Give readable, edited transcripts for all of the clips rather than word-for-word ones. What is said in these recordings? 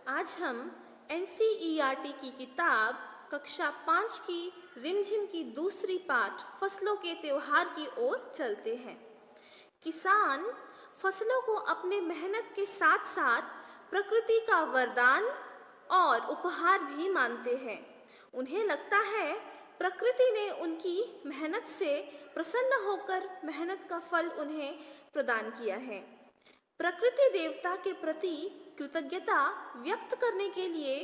आज हम एनसीईआरटी की किताब कक्षा 5 की रिमझिम की दूसरी पाठ फसलों के त्योहार की ओर चलते हैं। किसान फसलों को अपने मेहनत के साथ साथ प्रकृति का वरदान और उपहार भी मानते हैं। उन्हें लगता है प्रकृति ने उनकी मेहनत से प्रसन्न होकर मेहनत का फल उन्हें प्रदान किया है। प्रकृति देवता के प्रति कृतज्ञता व्यक्त करने के लिए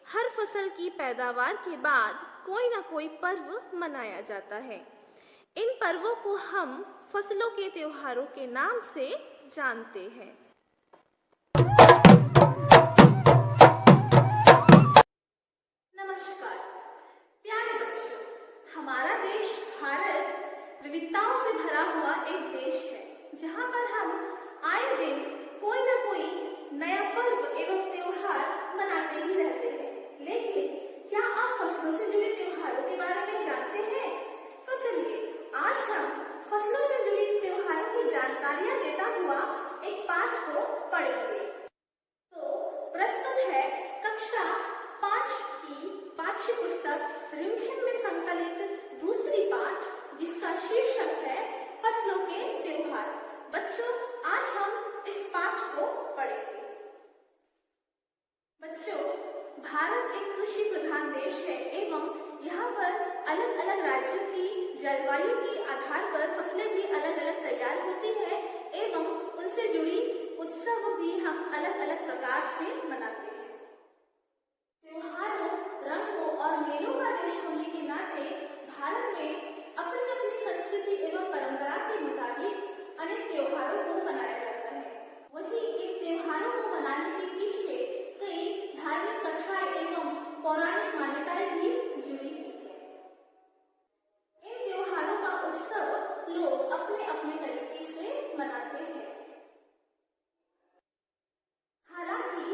हर फसल की पैदावार के बाद कोई ना कोई पर्व मनाया जाता है। इन पर्वों को हम फसलों के त्योहारों के नाम से जानते हैं। नमस्कार प्यारे बच्चों, हमारा देश भारत विविधताओं से भरा हुआ एक देश है, जहाँ पर हम आए दिन कोई ना कोई नया पर्व एवं त्योहार मनाते ही रहते हैं। लेकिन क्या आप फसलों से जुड़े त्योहारों के बारे में जानते हैं? तो चलिए आज हम फसलों से जुड़ी त्योहारों की जानकारियां देता हुआ एक पाठ को पढ़ेंगे। तो प्रस्तुत है कक्षा 5 की पाठ्य पुस्तक रिमझिम में संकलित दूसरी पाठ, जिसका शीर्षक है फसलों के त्योहार। बच्चों, आज हम इस पाठ को पढ़ेंगे। बच्चों, भारत एक कृषि प्रधान देश है एवं यहाँ पर अलग अलग राज्यों की जलवायु के आधार पर फसलें भी अलग अलग तैयार होती है एवं उनसे जुड़ी उत्सव भी हम अलग अलग प्रकार से मनाते हैं। त्योहारों, रंगों और मेलों का देश होने के नाते भारत में अपनी अपनी संस्कृति एवं परंपरा के मुताबिक अनेक त्योहारों को मनाया जाता है। वहीं इन त्योहारों को मनाने के पीछे कई धार्मिक कथाएं एवं पौराणिक मान्यताएं भी जुड़ी हुई है। इन त्योहारों का उत्सव लोग अपने अपने तरीके से मनाते हैं। हालांकि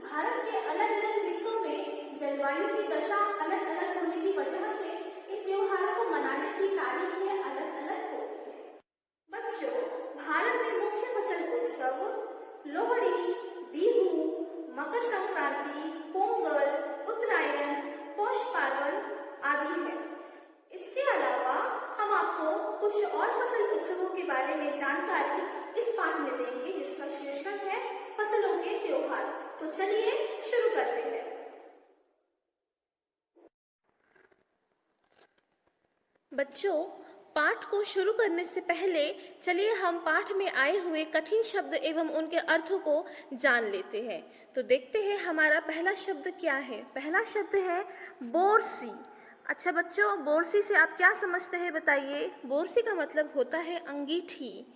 भारत के अलग अलग हिस्सों में जलवायु की दशा अलग अलग होने की वजह से इन त्योहारों को मनाने की तारीखें अलग अलग होती है। बच्चों, भारत में मुख्य फसल उत्सव लोहड़ी, बिहू, मकर संक्रांति, पोंगल, उत्तरायण, पौष पार्वन आदि है। इसके अलावा हम आपको कुछ और फसल उत्सवों के बारे में जानकारी इस पाठ में देंगे, जिसका शीर्षक है फसलों के त्योहार। तो चलिए शुरू करते हैं। बच्चों, पाठ को शुरू करने से पहले चलिए हम पाठ में आए हुए कठिन शब्द एवं उनके अर्थों को जान लेते हैं। तो देखते हैं हमारा पहला शब्द क्या है। पहला शब्द है बोरसी। अच्छा बच्चों, बोरसी से आप क्या समझते हैं बताइए? बोरसी का मतलब होता है अंगीठी,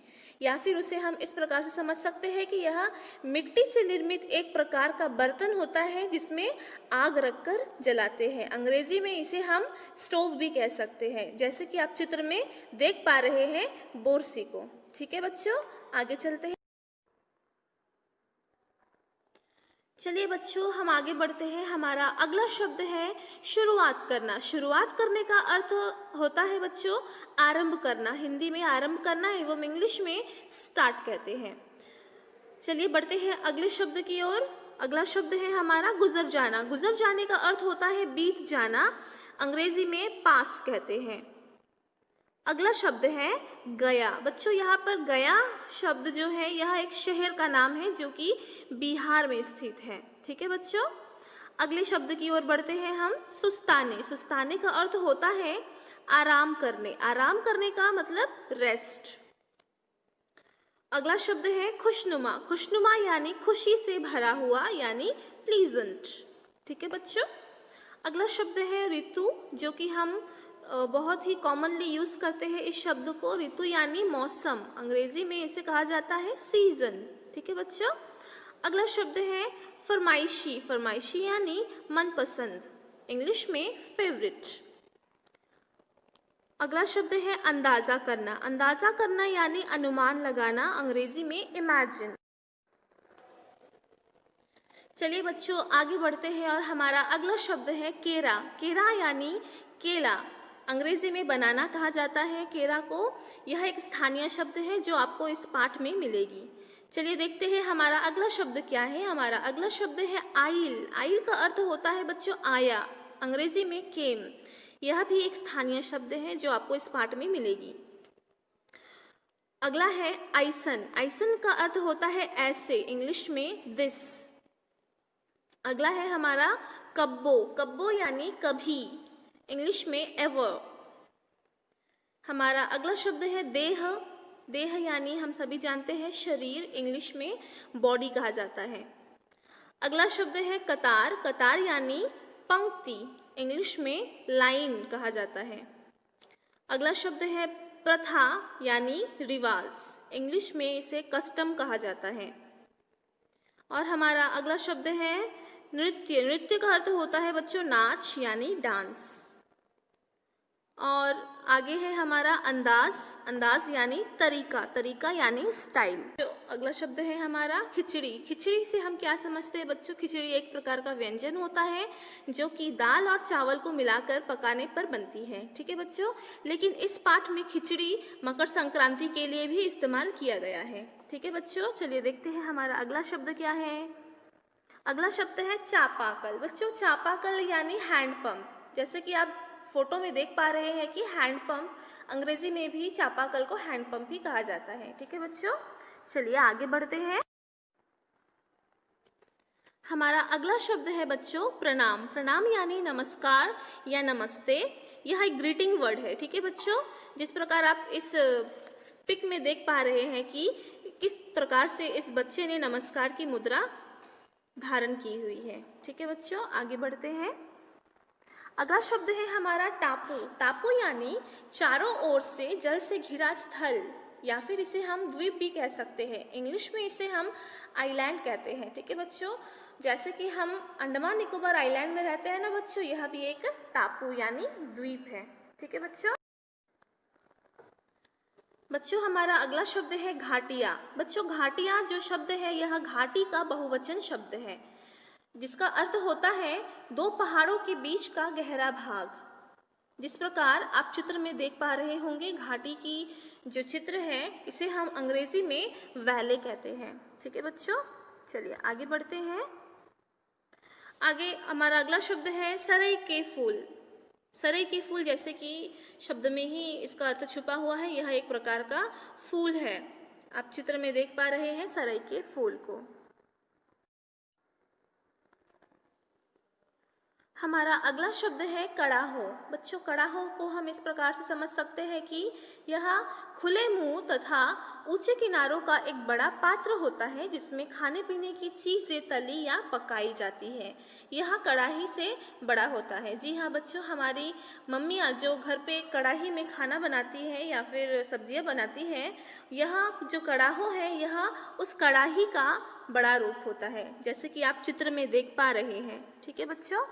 या फिर उसे हम इस प्रकार से समझ सकते हैं कि यह मिट्टी से निर्मित एक प्रकार का बर्तन होता है जिसमें आग रखकर जलाते हैं। अंग्रेजी में इसे हम स्टोव भी कह सकते हैं, जैसे कि आप चित्र में देख पा रहे हैं बोरसी को। ठीक है बच्चों, आगे चलते हैं। चलिए बच्चों, हम आगे बढ़ते हैं। हमारा अगला शब्द है शुरुआत करना। शुरुआत करने का अर्थ होता है बच्चों आरंभ करना। हिंदी में आरंभ करना एवं इंग्लिश में स्टार्ट कहते हैं। चलिए बढ़ते हैं अगले शब्द की ओर। अगला शब्द है हमारा गुजर जाना। गुजर जाने का अर्थ होता है बीत जाना। अंग्रेजी में पास कहते हैं। अगला शब्द है गया। बच्चों, यहाँ पर गया शब्द जो है यह एक शहर का नाम है जो कि बिहार में स्थित है। ठीक है बच्चों, अगले शब्द की ओर बढ़ते हैं हम। सुस्ताने। सुस्ताने का अर्थ होता है आराम करने। आराम करने का मतलब रेस्ट। अगला शब्द है खुशनुमा। खुशनुमा यानी खुशी से भरा हुआ, यानी प्लीजेंट। ठीक है बच्चों, अगला शब्द है ऋतु, जो कि हम बहुत ही कॉमनली यूज करते हैं इस शब्द को। ऋतु यानी मौसम। अंग्रेजी में इसे कहा जाता है सीजन। ठीक है बच्चों, अगला शब्द है फरमाइशी। फरमाइशी यानी मनपसंद, इंग्लिश में फेवरेट। अगला शब्द है अंदाजा करना। अंदाजा करना यानी अनुमान लगाना, अंग्रेजी में इमेजिन। चलिए बच्चों आगे बढ़ते हैं और हमारा अगला शब्द है केरा। केरा यानी केला, अंग्रेजी में बनाना कहा जाता है केरा को। यह एक स्थानीय शब्द है जो आपको इस पाठ में मिलेगी। चलिए देखते हैं हमारा अगला शब्द क्या है। हमारा अगला शब्द है आइल। आइल का अर्थ होता है बच्चों आया, अंग्रेजी में केम। यह भी एक स्थानीय शब्द है जो आपको इस पाठ में मिलेगी। अगला है आइसन। आइसन का अर्थ होता है ऐसे, इंग्लिश में दिस। अगला है हमारा कब्बो। कब्बो यानी कभी, इंग्लिश में एवर। हमारा अगला शब्द है देह। देह यानी हम सभी जानते हैं शरीर, इंग्लिश में बॉडी कहा जाता है। अगला शब्द है कतार। कतार यानी पंक्ति, इंग्लिश में लाइन कहा जाता है। अगला शब्द है प्रथा यानी रिवाज, इंग्लिश में इसे कस्टम कहा जाता है। और हमारा अगला शब्द है नृत्य। नृत्य का अर्थ होता है बच्चों नाच यानी डांस। और आगे है हमारा अंदाज। अंदाज यानी तरीका, तरीका यानी स्टाइल। जो अगला शब्द है हमारा खिचड़ी। खिचड़ी से हम क्या समझते हैं बच्चों? खिचड़ी एक प्रकार का व्यंजन होता है जो कि दाल और चावल को मिलाकर पकाने पर बनती है। ठीक है बच्चों, लेकिन इस पाठ में खिचड़ी मकर संक्रांति के लिए भी इस्तेमाल किया गया है। ठीक है बच्चों, चलिए देखते हैं हमारा अगला शब्द क्या है। अगला शब्द है चापाकल। बच्चों चापाकल यानी हैंडपंप। जैसे कि आप फोटो में देख पा रहे हैं कि हैंडपंप, अंग्रेजी में भी चापाकल को हैंडपंप ही कहा जाता है। ठीक है बच्चों, चलिए आगे बढ़ते हैं। हमारा अगला शब्द है बच्चों प्रणाम। प्रणाम यानी नमस्कार या नमस्ते। यह एक ग्रीटिंग वर्ड है। ठीक है बच्चों, जिस प्रकार आप इस पिक में देख पा रहे हैं कि किस प्रकार से इस बच्चे ने नमस्कार की मुद्रा धारण की हुई है। ठीक है बच्चों, आगे बढ़ते हैं। अगला शब्द है हमारा टापू। टापू यानी चारों ओर से जल से घिरा स्थल, या फिर इसे हम द्वीप भी कह सकते हैं। इंग्लिश में इसे हम आइलैंड कहते हैं। ठीक है बच्चों, जैसे कि हम अंडमान निकोबार आइलैंड में रहते हैं ना बच्चों, यह भी एक टापू यानी द्वीप है। ठीक है बच्चों। बच्चों हमारा अगला शब्द है घाटिया। बच्चों घाटिया जो शब्द है यह घाटी का बहुवचन शब्द है, जिसका अर्थ होता है दो पहाड़ों के बीच का गहरा भाग। जिस प्रकार आप चित्र में देख पा रहे होंगे, घाटी की जो चित्र है इसे हम अंग्रेजी में वैले कहते हैं। ठीक है बच्चों, चलिए आगे बढ़ते हैं। आगे हमारा अगला शब्द है सरई के फूल। सरई के फूल, जैसे कि शब्द में ही इसका अर्थ छुपा हुआ है, यह एक प्रकार का फूल है। आप चित्र में देख पा रहे हैं सरई के फूल को। हमारा अगला शब्द है कड़ाहो। बच्चों कड़ाहो को हम इस प्रकार से समझ सकते हैं कि यह खुले मुंह तथा ऊंचे किनारों का एक बड़ा पात्र होता है जिसमें खाने पीने की चीजें तली या पकाई जाती है। यह कढ़ाई से बड़ा होता है। जी हाँ बच्चों, हमारी मम्मियाँ जो घर पे कढ़ाई में खाना बनाती है या फिर सब्जियाँ बनाती है, यह जो कड़ाहो है यह उस कढ़ाई का बड़ा रूप होता है, जैसे कि आप चित्र में देख पा रहे हैं। ठीक है बच्चों,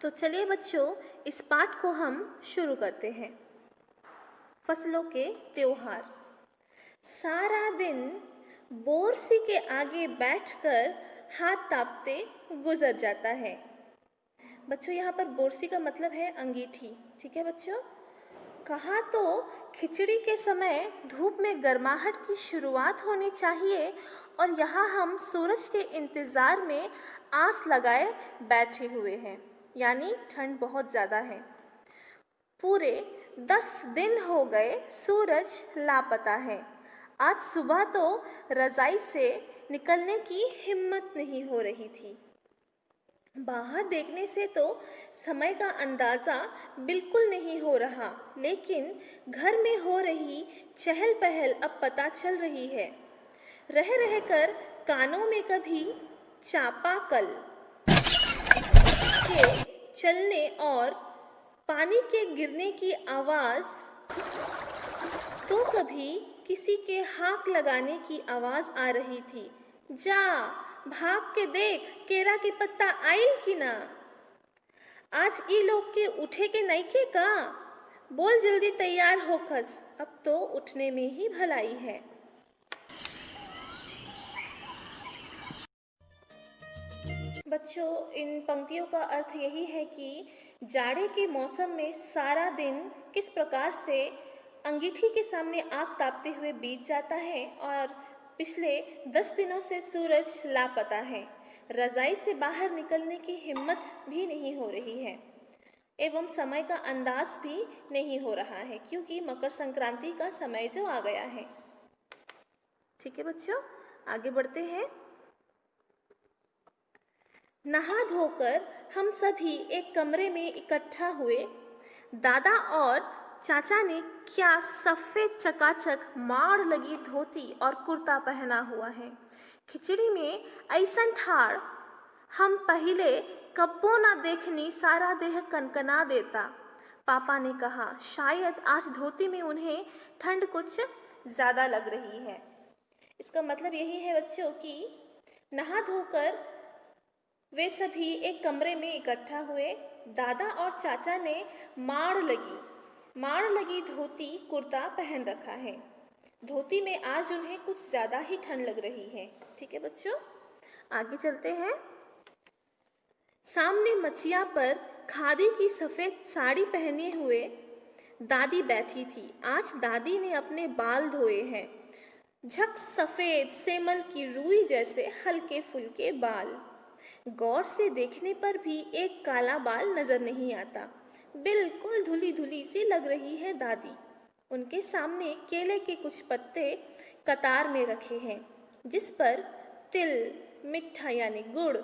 तो चलिए बच्चों इस पाठ को हम शुरू करते हैं। फसलों के त्योहार। सारा दिन बोरसी के आगे बैठकर हाथ तापते गुजर जाता है। बच्चों यहाँ पर बोरसी का मतलब है अंगीठी। ठीक है बच्चों, कहा तो खिचड़ी के समय धूप में गर्माहट की शुरुआत होनी चाहिए और यहाँ हम सूरज के इंतजार में आस लगाए बैठे हुए हैं, यानी ठंड बहुत ज़्यादा है। पूरे 10 दिन हो गए सूरज लापता है। आज सुबह तो रजाई से निकलने की हिम्मत नहीं हो रही थी। बाहर देखने से तो समय का अंदाज़ा बिल्कुल नहीं हो रहा, लेकिन घर में हो रही चहल पहल अब पता चल रही है। रह रहकर कानों में कभी चापाकल के चलने और पानी के गिरने की आवाज़, तो कभी किसी के हाक लगाने की आवाज़ आ रही थी। जा भाग के देख, केरा के पत्ता आइल की ना। आज ई लोग के उठे के नहीं के का, बोल जल्दी तैयार हो खस, अब तो उठने में ही भलाई है। बच्चों इन पंक्तियों का अर्थ यही है कि जाड़े के मौसम में सारा दिन किस प्रकार से अंगीठी के सामने आग तापते हुए बीत जाता है और पिछले 10 दिनों से सूरज लापता है। रजाई से बाहर निकलने की हिम्मत भी नहीं हो रही है एवं समय का अंदाज भी नहीं हो रहा है, क्योंकि मकर संक्रांति का समय जो आ गया है। ठीक है बच्चों, आगे बढ़ते हैं। नहा धोकर हम सभी एक कमरे में इकट्ठा हुए। दादा और चाचा ने क्या सफेद चकाचक माड़ लगी धोती और कुर्ता पहना हुआ है। खिचड़ी में ऐसन ठाड़ हम पहले कब्बो ना देखनी, सारा देह कनकना देता। पापा ने कहा, शायद आज धोती में उन्हें ठंड कुछ ज़्यादा लग रही है। इसका मतलब यही है बच्चों कि नहा धोकर वे सभी एक कमरे में इकट्ठा हुए। दादा और चाचा ने माड़ लगी धोती कुर्ता पहन रखा है। धोती में आज उन्हें कुछ ज़्यादा ही ठंड लग रही है। ठीक है बच्चों, आगे चलते हैं। सामने मचिया पर खादी की सफ़ेद साड़ी पहने हुए दादी बैठी थी। आज दादी ने अपने बाल धोए हैं। झक सफ़ेद सेमल की रुई जैसे हल्के फुल्के बाल। गौर से देखने पर भी एक काला बाल नजर नहीं आता। बिल्कुल धुली धुली सी लग रही है दादी। उनके सामने केले के कुछ पत्ते कतार में रखे हैं, जिस पर तिल, मिठा यानी गुड़,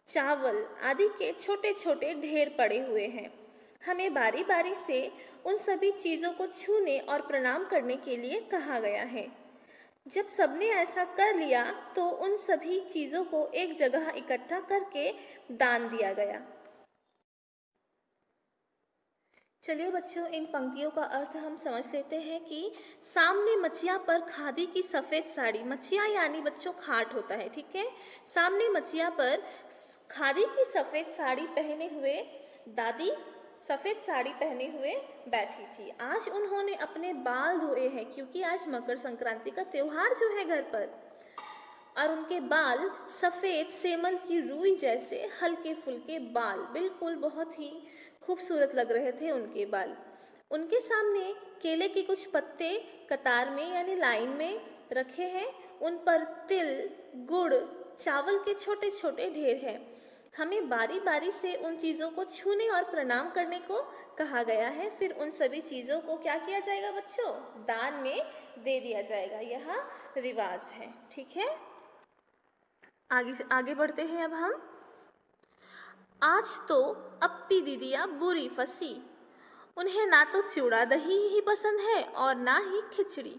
चावल आदि के छोटे छोटे ढेर पड़े हुए हैं। हमें बारी बारी से उन सभी चीज़ों को छूने और प्रणाम करने के लिए कहा गया है। जब सबने ऐसा कर लिया तो उन सभी चीज़ों को एक जगह इकट्ठा करके दान दिया गया। चलिए बच्चों, इन पंक्तियों का अर्थ हम समझ लेते हैं कि सामने मचिया पर खादी की सफ़ेद साड़ी, मचिया यानी बच्चों खाट होता है, ठीक है। सामने मचिया पर खादी की सफ़ेद साड़ी पहने हुए दादी सफ़ेद साड़ी पहने हुए बैठी थी। आज उन्होंने अपने बाल धोए हैं, क्योंकि आज मकर संक्रांति का त्यौहार जो है घर पर, और उनके बाल सफ़ेद सेमल की रुई जैसे हल्के फुल्के बाल, बिल्कुल बहुत ही खूबसूरत लग रहे थे उनके बाल। उनके सामने केले के कुछ पत्ते कतार में यानी लाइन में रखे हैं। उन पर तिल, गुड़, चावल के छोटे छोटे ढेर हैं। हमें बारी बारी से उन चीज़ों को छूने और प्रणाम करने को कहा गया है। फिर उन सभी चीज़ों को क्या किया जाएगा बच्चों? दान में दे दिया जाएगा। यह रिवाज है, ठीक है। आगे बढ़ते हैं अब हम। आज तो अप्पी दीदिया बुरी फंसी। उन्हें ना तो चूड़ा दही ही पसंद है और ना ही खिचड़ी,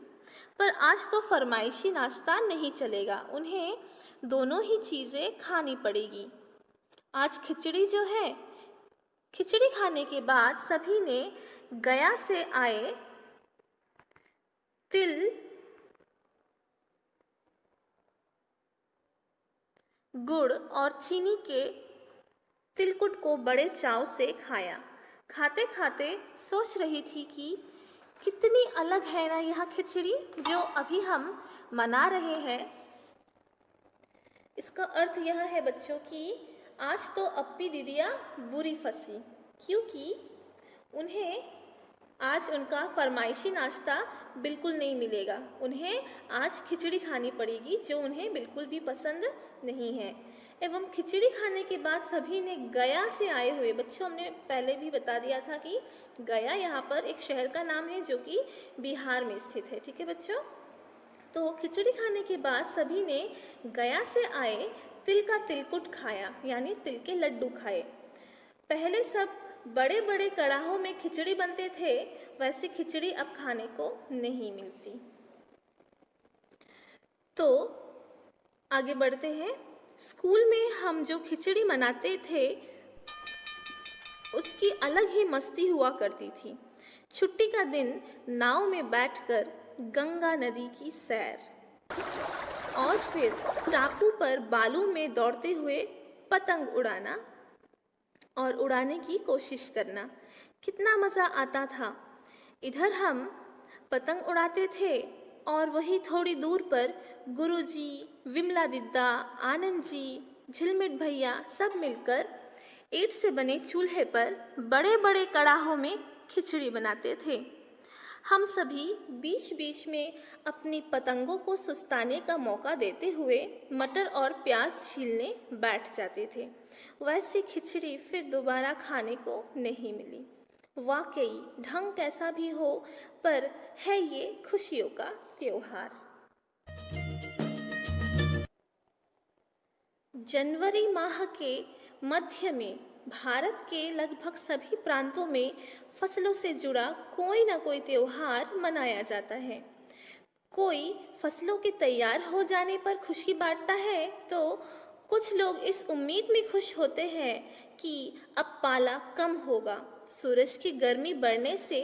पर आज तो फरमाइशी नाश्ता नहीं चलेगा, उन्हें दोनों ही चीज़ें खानी पड़ेगी। आज खिचड़ी जो है, खिचड़ी खाने के बाद सभी ने गया से आए तिल, गुड़ और चीनी के तिलकुट को बड़े चाव से खाया। खाते खाते सोच रही थी कि कितनी अलग है ना यह खिचड़ी जो अभी हम मना रहे हैं। इसका अर्थ यह है बच्चों कि आज तो अप्पी दीदिया बुरी फंसी, क्योंकि उन्हें आज उनका फरमाइशी नाश्ता बिल्कुल नहीं मिलेगा। उन्हें आज खिचड़ी खानी पड़ेगी जो उन्हें बिल्कुल भी पसंद नहीं है। एवं खिचड़ी खाने के बाद सभी ने गया से आए हुए, बच्चों हमने पहले भी बता दिया था कि गया यहाँ पर एक शहर का नाम है जो कि बिहार में स्थित है, ठीक है बच्चों। तो खिचड़ी खाने के बाद सभी ने गया से आए तिल का तिलकुट खाया, यानी तिल के लड्डू खाए। पहले सब बड़े बड़े कड़ाहों में खिचड़ी बनते थे, वैसे खिचड़ी अब खाने को नहीं मिलती। तो आगे बढ़ते हैं। स्कूल में हम जो खिचड़ी मनाते थे उसकी अलग ही मस्ती हुआ करती थी। छुट्टी का दिन नाव में बैठकर गंगा नदी की सैर, और फिर टापू पर बालू में दौड़ते हुए पतंग उड़ाना और उड़ाने की कोशिश करना, कितना मज़ा आता था। इधर हम पतंग उड़ाते थे और वही थोड़ी दूर पर गुरुजी, विमला दीदा, आनंद जी, झिलमिट भैया सब मिलकर ईंट से बने चूल्हे पर बड़े बड़े कड़ाहों में खिचड़ी बनाते थे। हम सभी बीच बीच में अपनी पतंगों को सुस्ताने का मौका देते हुए मटर और प्याज छीलने बैठ जाते थे। वैसी खिचड़ी फिर दोबारा खाने को नहीं मिली। वाकई ढंग कैसा भी हो, पर है ये खुशियों का त्योहार। जनवरी माह के मध्य में भारत के लगभग सभी प्रांतों में फसलों से जुड़ा कोई ना कोई त्योहार मनाया जाता है। कोई फसलों के तैयार हो जाने पर खुशी बांटता है, तो कुछ लोग इस उम्मीद में खुश होते हैं कि अब पाला कम होगा। सूरज की गर्मी बढ़ने से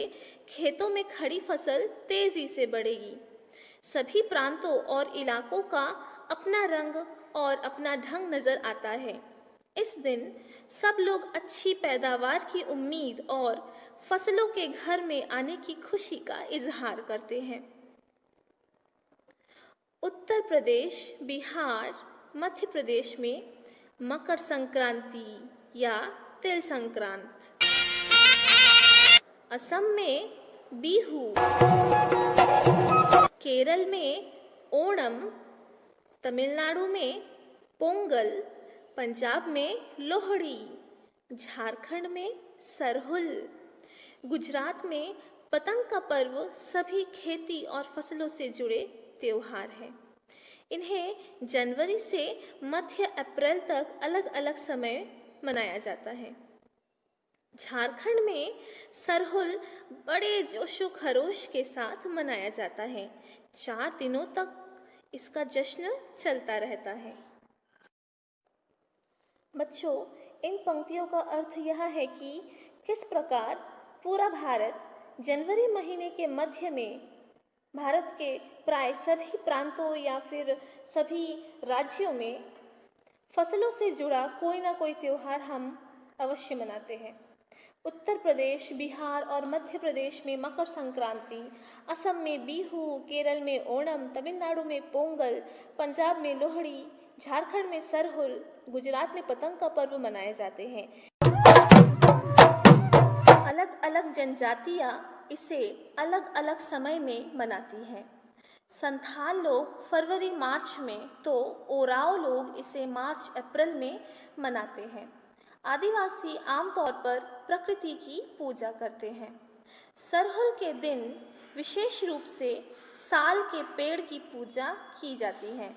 खेतों में खड़ी फसल तेजी से बढ़ेगी। सभी प्रांतों और इलाकों का अपना रंग और अपना ढंग नजर आता है। इस दिन सब लोग अच्छी पैदावार की उम्मीद और फसलों के घर में आने की खुशी का इजहार करते हैं। उत्तर प्रदेश, बिहार, मध्य प्रदेश में मकर संक्रांति या तिल संक्रांत, असम में बिहू, केरल में ओणम, तमिलनाडु में पोंगल, पंजाब में लोहड़ी, झारखंड में सरहुल, गुजरात में पतंग का पर्व सभी खेती और फसलों से जुड़े त्योहार हैं। इन्हें जनवरी से मध्य अप्रैल तक अलग अलग समय मनाया जाता है। झारखंड में सरहुल बड़े जोशो खरोश के साथ मनाया जाता है। 4 दिनों तक इसका जश्न चलता रहता है। बच्चों, इन पंक्तियों का अर्थ यह है कि किस प्रकार पूरा भारत जनवरी महीने के मध्य में भारत के प्राय सभी प्रांतों या फिर सभी राज्यों में फसलों से जुड़ा कोई ना कोई त्योहार हम अवश्य मनाते हैं। उत्तर प्रदेश, बिहार और मध्य प्रदेश में मकर संक्रांति, असम में बिहू, केरल में ओणम, तमिलनाडु में पोंगल, पंजाब में लोहड़ी, झारखंड में सरहुल, गुजरात में पतंग का पर्व मनाए जाते हैं। अलग अलग जनजातियां इसे अलग अलग समय में मनाती हैं। संथाल लोग फरवरी मार्च में, तो ओराव लोग इसे मार्च अप्रैल में मनाते हैं। आदिवासी आमतौर पर प्रकृति की पूजा करते हैं। सरहुल के दिन विशेष रूप से साल के पेड़ की पूजा की जाती है।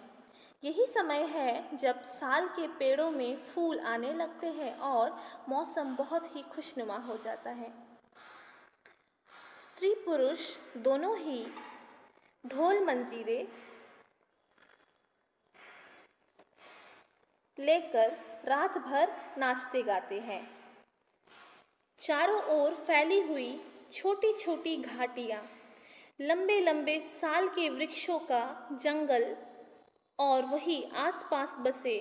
यही समय है जब साल के पेड़ों में फूल आने लगते हैं और मौसम बहुत ही खुशनुमा हो जाता है। स्त्री पुरुष दोनों ही ढोल मंजीरे लेकर रात भर नाचते गाते हैं। चारों ओर फैली हुई छोटी छोटी घाटियां, लंबे लंबे साल के वृक्षों का जंगल और वही आसपास बसे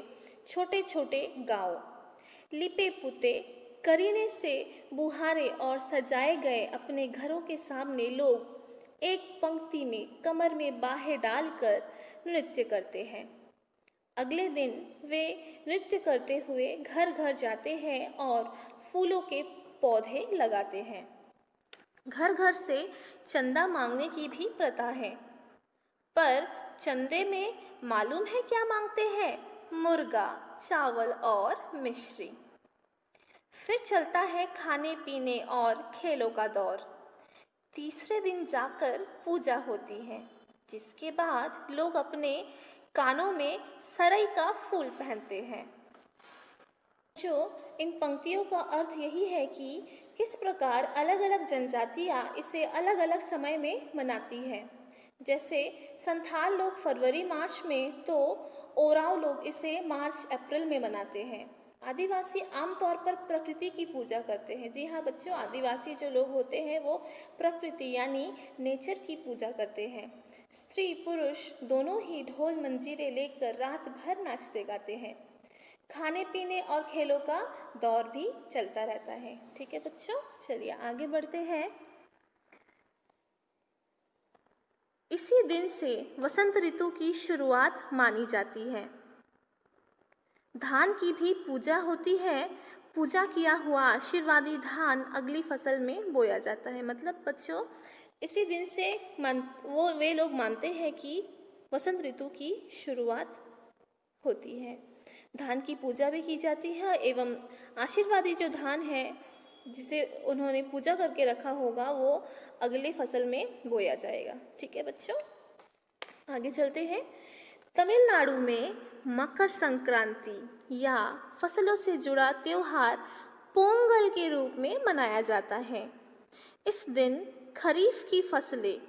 छोटे छोटे गांव, लिपे पुते करीने से बुहारे और सजाए गए अपने घरों के सामने लोग एक पंक्ति में कमर में बाहें डालकर नृत्य करते हैं। अगले दिन वे नृत्य करते हुए घर घर जाते हैं और फूलों के पौधे लगाते हैं। घर घर से चंदा मांगने की भी प्रथा है, पर चंदे में मालूम है क्या मांगते हैं? मुर्गा, चावल और मिश्री। फिर चलता है खाने पीने और खेलों का दौर। तीसरे दिन जाकर पूजा होती है, जिसके बाद लोग अपने कानों में सरई का फूल पहनते हैं। जो इन पंक्तियों का अर्थ यही है कि किस प्रकार अलग अलग जनजातियां इसे अलग अलग समय में मनाती है। जैसे संथाल लोग फरवरी मार्च में, तो ओराव लोग इसे मार्च अप्रैल में मनाते हैं। आदिवासी आमतौर पर प्रकृति की पूजा करते हैं। जी हाँ बच्चों, आदिवासी जो लोग होते हैं वो प्रकृति यानी नेचर की पूजा करते हैं। स्त्री पुरुष दोनों ही ढोल मंजीरे लेकर रात भर नाचते गाते हैं। खाने पीने और खेलों का दौर भी चलता रहता है। ठीक है बच्चों, चलिए आगे बढ़ते हैं। इसी दिन से वसंत ऋतु की शुरुआत मानी जाती है। धान की भी पूजा होती है। पूजा किया हुआ आशीर्वादी धान अगली फसल में बोया जाता है। मतलब बच्चों, इसी दिन से वे लोग मानते हैं कि वसंत ऋतु की शुरुआत होती है। धान की पूजा भी की जाती है एवं आशीर्वादी जो धान है जिसे उन्होंने पूजा करके रखा होगा वो अगले फसल में बोया जाएगा। ठीक है बच्चों, आगे चलते हैं। तमिलनाडु में मकर संक्रांति या फसलों से जुड़ा त्योहार पोंगल के रूप में मनाया जाता है। इस दिन खरीफ की फसलें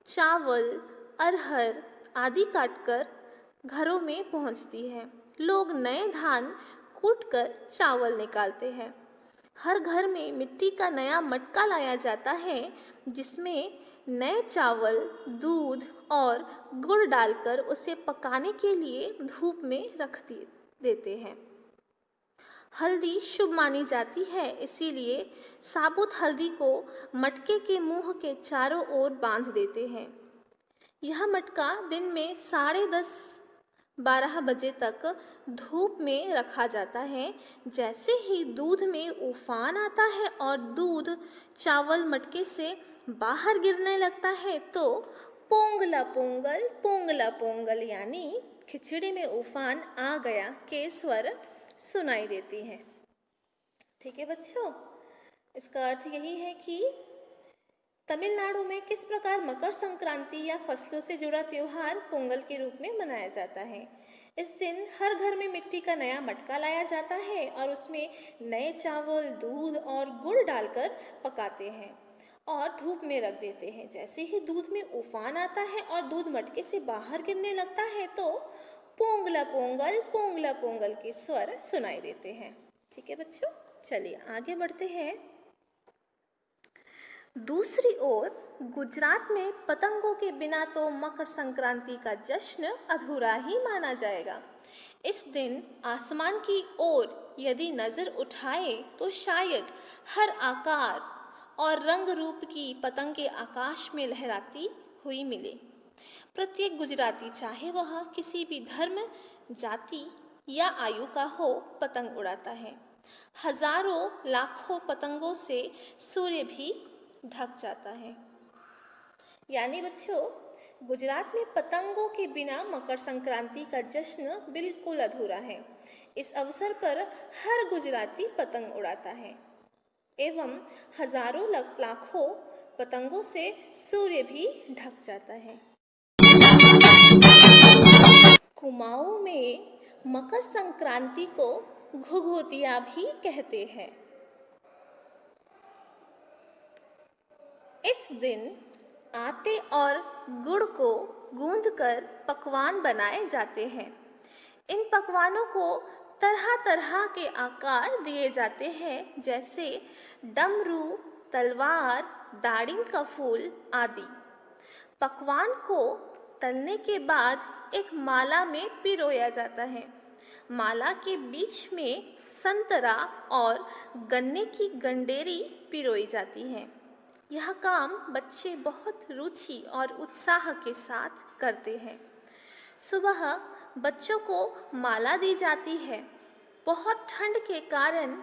चावल, अरहर आदि काटकर घरों में पहुंचती है। लोग नए धान कूटकर चावल निकालते हैं। हर घर में मिट्टी का नया मटका लाया जाता है जिसमें नए चावल, दूध और गुड़ डालकर उसे पकाने के लिए धूप में रख देते हैं। हल्दी शुभ मानी जाती है, इसीलिए साबुत हल्दी को मटके के मुंह के चारों ओर बांध देते हैं। यह मटका दिन में 10:30-12 बजे तक धूप में रखा जाता है। जैसे ही दूध में उफान आता है और दूध चावल मटके से बाहर गिरने लगता है तो पोंगला पोंगल पोंगला पोंगल यानी खिचड़ी में उफान आ गया के स्वर सुनाई देती है। ठीक है बच्चों, इसका अर्थ यही है कि तमिलनाडु में किस प्रकार मकर संक्रांति या फसलों से जुड़ा त्योहार पोंगल के रूप में मनाया जाता है। इस दिन हर घर में मिट्टी का नया मटका लाया जाता है और उसमें नए चावल, दूध और गुड़ डालकर पकाते हैं और धूप में रख देते हैं। जैसे ही दूध में उफान आता है और दूध मटके से बाहर गिरने लगता है तो पोंगला पोंगल के स्वर सुनाई देते हैं। ठीक है बच्चों, चलिए आगे बढ़ते हैं। दूसरी ओर गुजरात में पतंगों के बिना तो मकर संक्रांति का जश्न अधूरा ही माना जाएगा। इस दिन आसमान की ओर यदि नजर उठाए तो शायद हर आकार और रंग रूप की पतंगे आकाश में लहराती हुई मिले। प्रत्येक गुजराती, चाहे वह किसी भी धर्म, जाति या आयु का हो, पतंग उड़ाता है। हजारों लाखों पतंगों से सूर्य भी ढक जाता है। यानी बच्चों, गुजरात में पतंगों के बिना मकर संक्रांति का जश्न बिल्कुल अधूरा है। इस अवसर पर हर गुजराती पतंग उड़ाता है एवं हजारों लाखों पतंगों से सूर्य भी ढक जाता है। कुमाऊं में मकर संक्रांति को घुघुतिया भी कहते हैं। इस दिन आटे और गुड़ को गूंथकर पकवान बनाए जाते हैं। इन पकवानों को तरह तरह के आकार दिए जाते हैं, जैसे डमरू, तलवार, दाड़िम का फूल आदि। पकवान को तलने के बाद एक माला में पिरोया जाता है। माला के बीच में संतरा और गन्ने की गंडेरी पिरोई जाती है। यह काम बच्चे बहुत रुचि और उत्साह के साथ करते हैं। सुबह बच्चों को माला दी जाती है। बहुत ठंड के कारण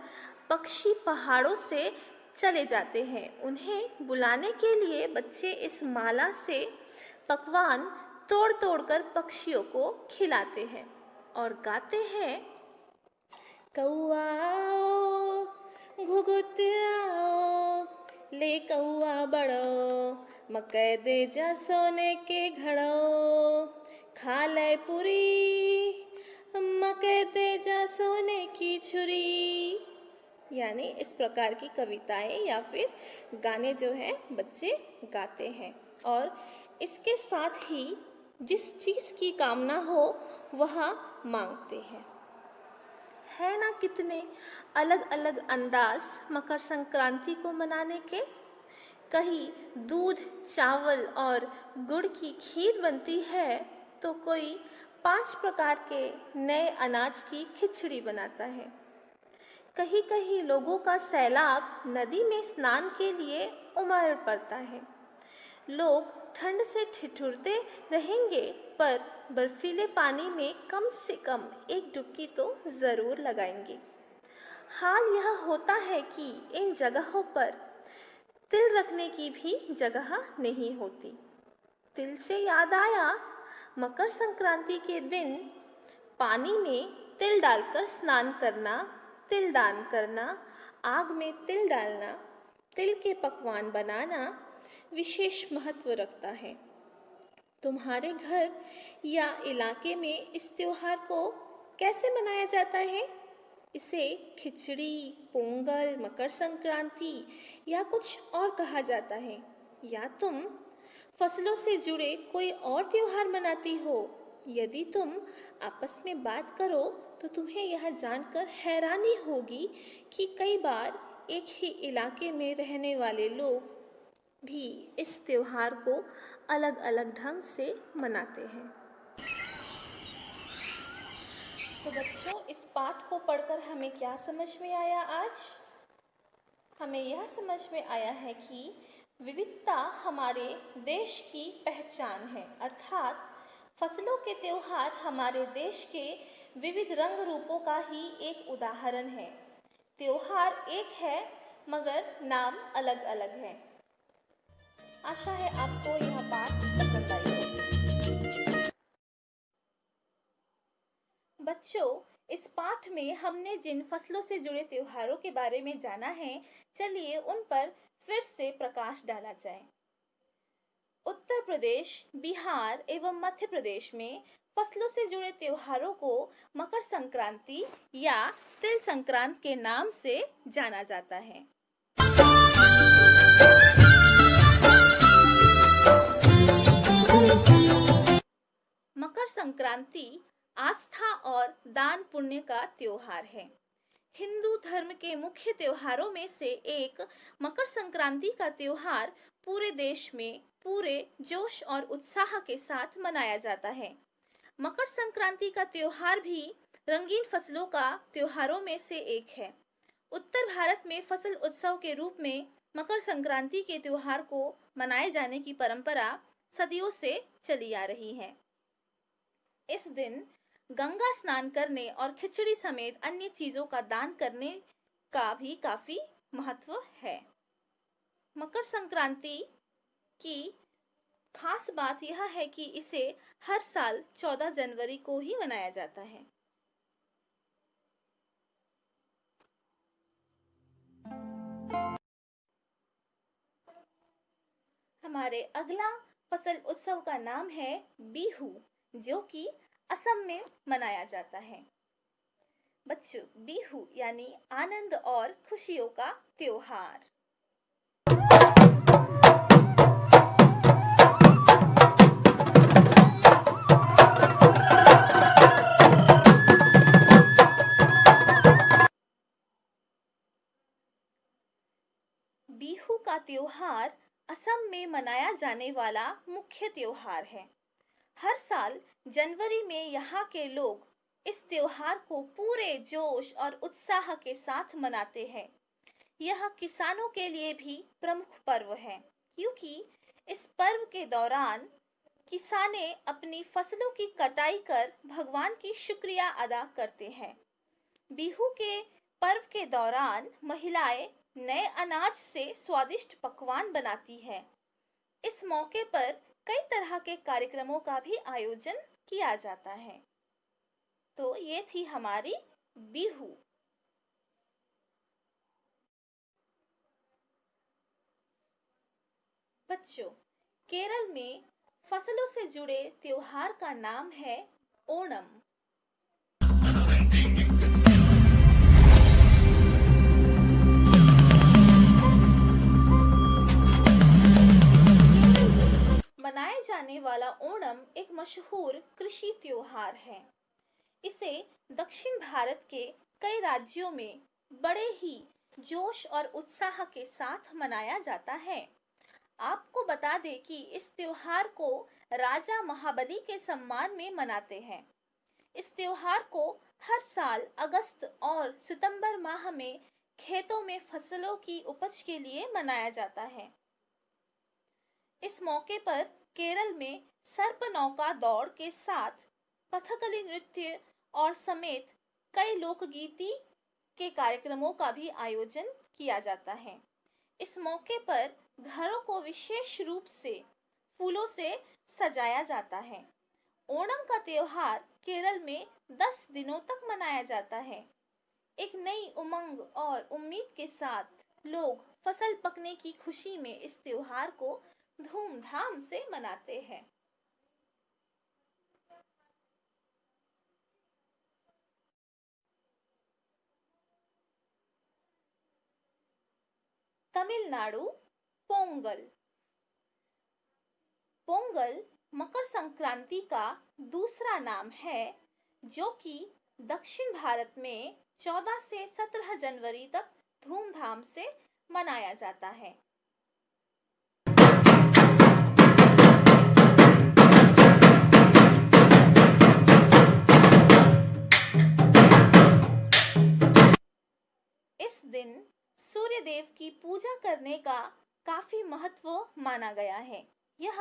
पक्षी पहाड़ों से चले जाते हैं। उन्हें बुलाने के लिए बच्चे इस माला से पकवान तोड़ तोड़ कर पक्षियों को खिलाते हैं और गाते हैं, कौआ आओ, घुघुत आओ, ले कौआ बड़ो, मकई दे जा सोने के घड़ो, खा ले पूरी, मकई दे जा सोने की छुरी। यानी इस प्रकार की कविताएं या फिर गाने जो है बच्चे गाते हैं और इसके साथ ही जिस चीज़ की कामना हो वह मांगते हैं। है ना कितने अलग अलग अंदाज मकर संक्रांति को मनाने के। कहीं दूध, चावल और गुड़ की खीर बनती है तो कोई 5 प्रकार के नए अनाज की खिचड़ी बनाता है। कहीं कहीं लोगों का सैलाब नदी में स्नान के लिए उमड़ पड़ता है। लोग ठंड से ठिठुरते रहेंगे पर बर्फीले पानी में कम से कम एक डुबकी तो ज़रूर लगाएंगे। हाल यह होता है कि इन जगहों पर तिल रखने की भी जगह नहीं होती। तिल से याद आया, मकर संक्रांति के दिन पानी में तिल डालकर स्नान करना, तिल दान करना, आग में तिल डालना, तिल के पकवान बनाना विशेष महत्व रखता है। तुम्हारे घर या इलाके में इस त्योहार को कैसे मनाया जाता है? इसे खिचड़ी, पोंगल, मकर संक्रांति या कुछ और कहा जाता है, या तुम फसलों से जुड़े कोई और त्योहार मनाती हो? यदि तुम आपस में बात करो तो तुम्हें यह जानकर हैरानी होगी कि कई बार एक ही इलाके में रहने वाले लोग भी इस त्योहार को अलग अलग ढंग से मनाते हैं। तो बच्चों, इस पाठ को पढ़कर हमें क्या समझ में आया आज? हमें यह समझ में आया है कि विविधता हमारे देश की पहचान है, अर्थात फसलों के त्योहार हमारे देश के विविध रंग रूपों का ही एक उदाहरण है। त्योहार एक है मगर नाम अलग अलग है। आशा है आपको यह पाठ पसंद आई होगी। बच्चों, इस पाठ में हमने जिन फसलों से जुड़े त्योहारों के बारे में जाना है, चलिए उन पर फिर से प्रकाश डाला जाए। उत्तर प्रदेश, बिहार एवं मध्य प्रदेश में फसलों से जुड़े त्योहारों को मकर संक्रांति या तिल संक्रांत के नाम से जाना जाता है। मकर संक्रांति आस्था और दान पुण्य का त्योहार है। हिंदू धर्म के मुख्य त्योहारों में से एक मकर संक्रांति का त्योहार पूरे देश में पूरे जोश और उत्साह के साथ मनाया जाता है। मकर संक्रांति का त्योहार भी रंगीन फसलों का त्योहारों में से एक है। उत्तर भारत में फसल उत्सव के रूप में मकर संक्रांति के त्योहार को मनाए जाने की परंपरा सदियों से चली आ रही है। इस दिन गंगा स्नान करने और खिचड़ी समेत अन्य चीजों का दान करने का भी काफी महत्व है। मकर संक्रांति की खास बात यह है कि इसे हर साल 14 जनवरी को ही मनाया जाता है। हमारे अगला फसल उत्सव का नाम है बिहू, जो कि असम में मनाया जाता है। बच्चों, बिहू यानी आनंद और खुशियों का त्योहार। बिहू का त्योहार असम में मनाया जाने वाला मुख्य त्योहार है। हर साल जनवरी में यहाँ के लोग इस त्योहार को पूरे जोश और उत्साह के साथ मनाते हैं। यह किसानों के लिए भी प्रमुख पर्व है, क्योंकि इस पर्व के दौरान किसाने अपनी फसलों की कटाई कर भगवान की शुक्रिया अदा करते हैं। बिहू के पर्व के दौरान महिलाएं नए अनाज से स्वादिष्ट पकवान बनाती है। इस मौके पर कई तरह के कार्यक्रमों का भी आयोजन किया जाता है। तो ये थी हमारी बिहू। बच्चों, केरल में फसलों से जुड़े त्योहार का नाम है ओणम। मनाए जाने वाला ओणम एक मशहूर कृषि त्योहार है। इसे दक्षिण भारत के कई राज्यों में बड़े ही जोश और उत्साह के साथ मनाया जाता है। आपको बता दें कि इस त्योहार को राजा महाबली के सम्मान में मनाते हैं। इस त्योहार को हर साल अगस्त और सितंबर माह में खेतों में फसलों की उपज के लिए मनाया जाता है। इस मौके पर केरल में सर्प नौका दौड़ के साथ कथकली नृत्य और समेत कई लोकगीति के कार्यक्रमों का भी आयोजन किया जाता है। इस मौके पर घरों को विशेष रूप से फूलों से सजाया जाता है। ओणम का त्योहार केरल में 10 दिनों तक मनाया जाता है। एक नई उमंग और उम्मीद के साथ लोग फसल पकने की खुशी में इस त्योहार को धूमधाम से मनाते हैं। तमिलनाडु पोंगल। पोंगल मकर संक्रांति का दूसरा नाम है, जो कि दक्षिण भारत में 14 से 17 जनवरी तक धूमधाम से मनाया जाता है। इस दिन सूर्य देव की पूजा करने का काफी महत्व माना गया है। यह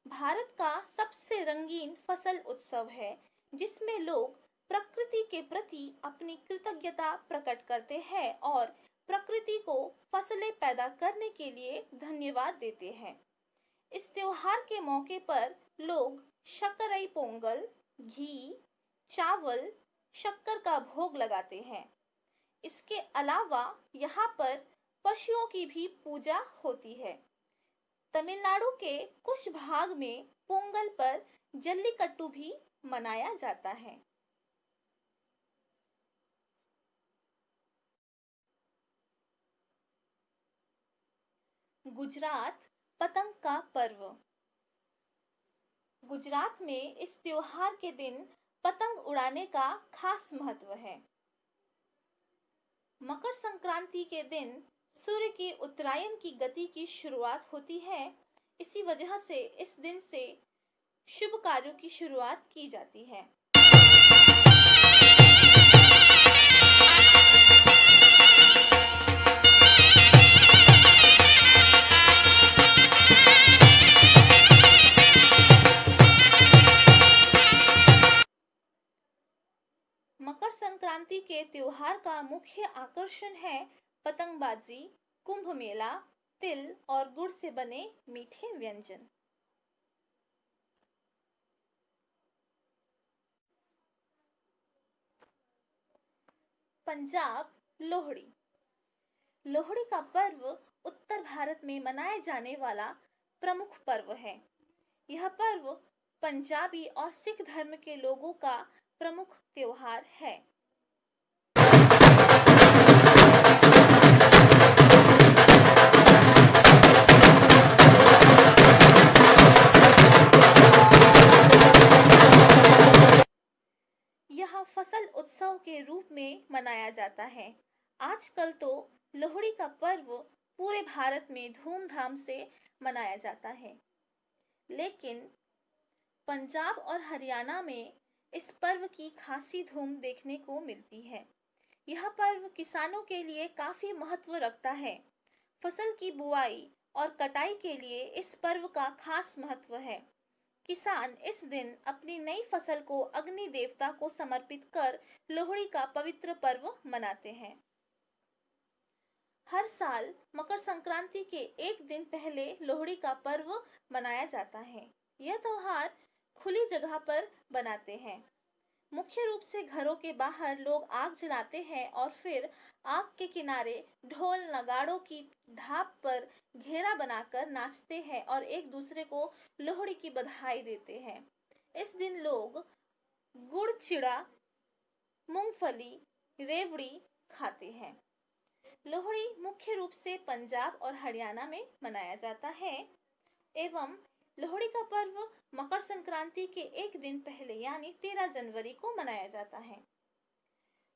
भारत का सबसे रंगीन फसल उत्सव है, जिसमें लोग प्रकृति के प्रति अपनी कृतज्ञता प्रकट करते हैं और प्रकृति को फसलें पैदा करने के लिए धन्यवाद देते हैं। इस त्योहार के मौके पर लोग शक्करई पोंगल, घी, चावल, शक्कर का भोग लगाते हैं। इसके अलावा यहाँ पर पशुओं की भी पूजा होती है। तमिलनाडु के कुछ भाग में पोंगल पर जल्लीकट्टू भी मनाया जाता है। गुजरात पतंग का पर्व। गुजरात में इस त्योहार के दिन पतंग उड़ाने का खास महत्व है। मकर संक्रांति के दिन सूर्य की उत्तरायण की गति की शुरुआत होती है। इसी वजह से इस दिन से शुभ कार्यों की शुरुआत की जाती है। मकर संक्रांति के त्योहार का मुख्य आकर्षण है पतंगबाजी, कुंभ मेला, तिल और गुड़ से बने मीठे व्यंजन। पंजाब लोहड़ी। लोहड़ी का पर्व उत्तर भारत में मनाए जाने वाला प्रमुख पर्व है। यह पर्व पंजाबी और सिख धर्म के लोगों का प्रमुख त्योहार है। यह फसल उत्सव के रूप में मनाया जाता है। आजकल तो लोहड़ी का पर्व पूरे भारत में धूमधाम से मनाया जाता है, लेकिन पंजाब और हरियाणा में इस पर्व की खासी धूम देखने को मिलती है। यह पर्व किसानों के लिए काफी महत्व रखता है। फसल की बुआई और कटाई के लिए इस पर्व का खास महत्व है। किसान इस दिन अपनी नई फसल को अग्नि देवता को समर्पित कर लोहड़ी का पवित्र पर्व मनाते हैं। हर साल मकर संक्रांति के एक दिन पहले लोहड़ी का पर्व मनाया जाता है। यह त्योहार खुली जगह पर बनाते हैं। मुख्य रूप से घरों के बाहर लोग आग जलाते हैं और फिर आग के किनारे ढोल नगाड़ों की ढाप पर घेरा बनाकर नाचते हैं और एक दूसरे को लोहड़ी की बधाई देते हैं। इस दिन लोग गुड़ चिड़ा, मूंगफली, रेवड़ी खाते हैं। लोहड़ी मुख्य रूप से पंजाब और हरियाणा में मनाया जाता है एवं लोहड़ी का पर्व मकर संक्रांति के एक दिन पहले यानी 13 जनवरी को मनाया जाता है।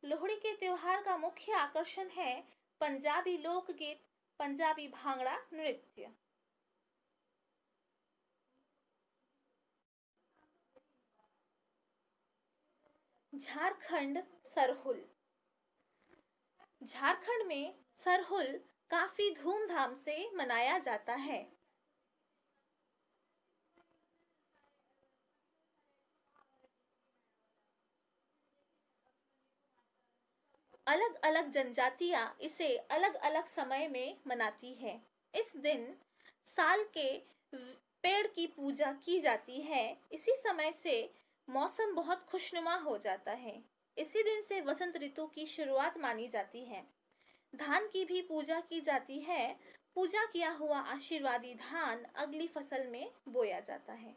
लोहड़ी के त्योहार का मुख्य आकर्षण है पंजाबी लोकगीत, पंजाबी भांगड़ा नृत्य। झारखंड सरहुल। झारखंड में सरहुल काफी धूमधाम से मनाया जाता है। अलग अलग जनजातियां इसे अलग अलग समय में मनाती है। इस दिन साल के पेड़ की पूजा की जाती है। इसी समय से मौसम बहुत खुशनुमा हो जाता है। इसी दिन से वसंत ऋतु की शुरुआत मानी जाती है। धान की भी पूजा की जाती है। पूजा किया हुआ आशीर्वादी धान अगली फसल में बोया जाता है।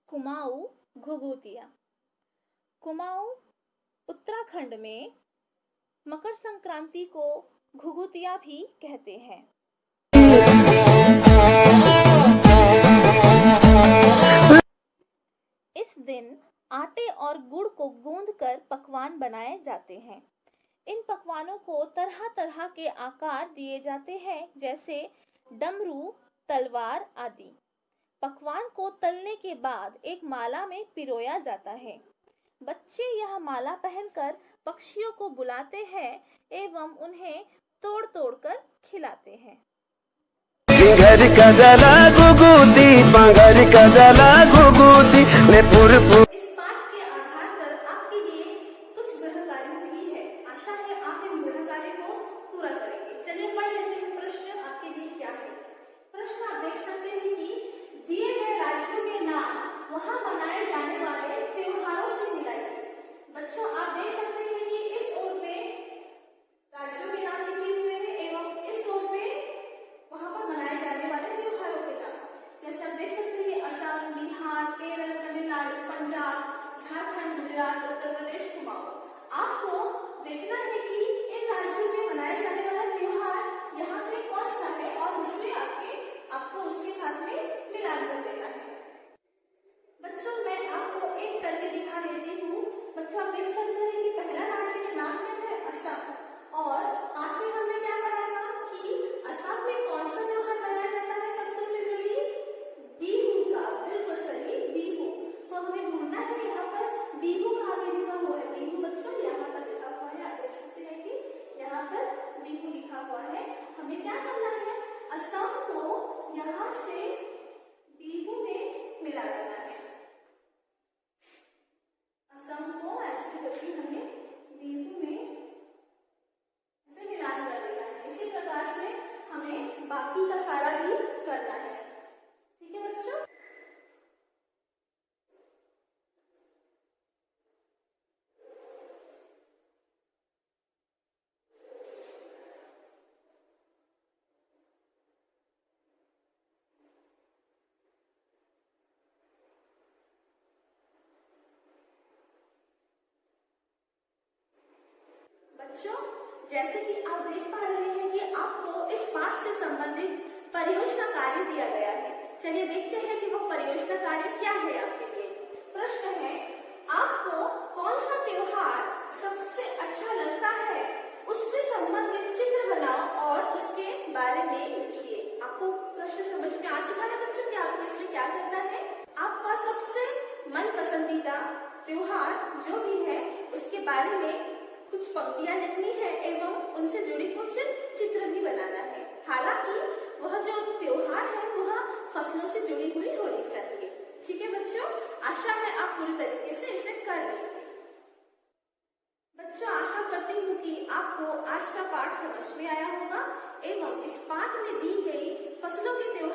कुमाऊं घुघुतिया। कुमाऊं उत्तराखंड में मकर संक्रांति को घुघुतिया भी कहते हैं। इस दिन आटे और गुड़ को गूंदकर पकवान बनाए जाते हैं। इन पकवानों को तरह तरह के आकार दिए जाते हैं, जैसे डमरू, तलवार आदि। पकवान को तलने के बाद एक माला में पिरोया जाता है। बच्चे यह माला पहनकर पक्षियों को बुलाते हैं एवं उन्हें तोड़ तोड़ कर खिलाते हैं। घर का जला गुगुदी पंगर का जला गुगुदी ले पुरपुर। इस पाठ के आधार पर आपके लिए कुछ गृह कार्य भी है। आशा है आप इन गृह कार्य को पूरा करेंगे। चलिए पढ़ लेते हैं प्रश्न आपके लिए क्या है। प्रश्न आप देख सकते हैं कि दिए गए राज्यों के नाम वहां मनाए जाने वाले त्योहारों से मिलाइए। बच्चों आप देख सकते हैं कि इस ओर पे राज्यों के नाम लिखे हुए हैं एवं इस ओर पे वहां पर मनाए जाने वाले त्योहारों के नाम। जैसे आप देख सकते हैं असम, बिहार, केरल, तमिलनाडु, पंजाब, झारखंड, गुजरात, उत्तर प्रदेश, कुमाऊं। आपको देखना है कि इन राज्यों में मनाया जाने वाला त्योहार यहाँ पे कौन सा है और उसे आपको उसके साथ में मिलान कर देना है। बच्चों मैं आपको एक करके दिखा देती हूँ। बच्चों आप देख सकते हैं कि पहला राज्य का नाम क्या है, असम। और आठवीं हमने क्या पढ़ा था कि असम में कौन सा त्योहार मनाया जाता है फसलों से जुड़ी, बिहू का। बिल्कुल सही, बिहू। तो हमें ढूंढना है यहाँ पर बिहू कहाँ पे लिखा हुआ है। बिहू बच्चों यहाँ पर लिखा हुआ है। आप देख सकते हैं कि यहाँ पर बिहू लिखा हुआ है। हमें क्या करना है, असम को यहाँ से बिहू में मिला देना है। असम को ऐसे करके हमें बिहू में इसे मिलान कर देना है। इसी प्रकार से हमें बाकी का सारा भी करना है। ठीक है बच्चों। बच्चों जैसे कि आप देख पा रहे हैं कि आपको इस पाठ से संबंधित परियोजना कार्य दिया गया है। चलिए देखते हैं कि वो परियोजना कार्य क्या है आपके लिए। प्रश्न है, आपको कौन सा त्योहार सबसे अच्छा लगता है, उससे संबंधित चित्र बनाओ और उसके बारे में लिखिए। आपको प्रश्न समझ में आ चुका है बच्चों कि आपको इसमें क्या करना है। आपका सबसे मन पसंदीदा त्योहार जो भी है उसके बारे में कुछ पंक्तियां लिखनी है एवं उनसे जुड़ी कुछ चित्र भी बनाना है। हालांकि वह जो त्योहार है वह फसलों से जुड़ी हुई होनी चाहिए। ठीक है बच्चों, आशा है आप पूरी तरीके से इसे कर लेंगे। बच्चों आशा करती हूँ कि आपको आज का पाठ समझ में आया होगा एवं इस पाठ में दी गई फसलों के त्योहार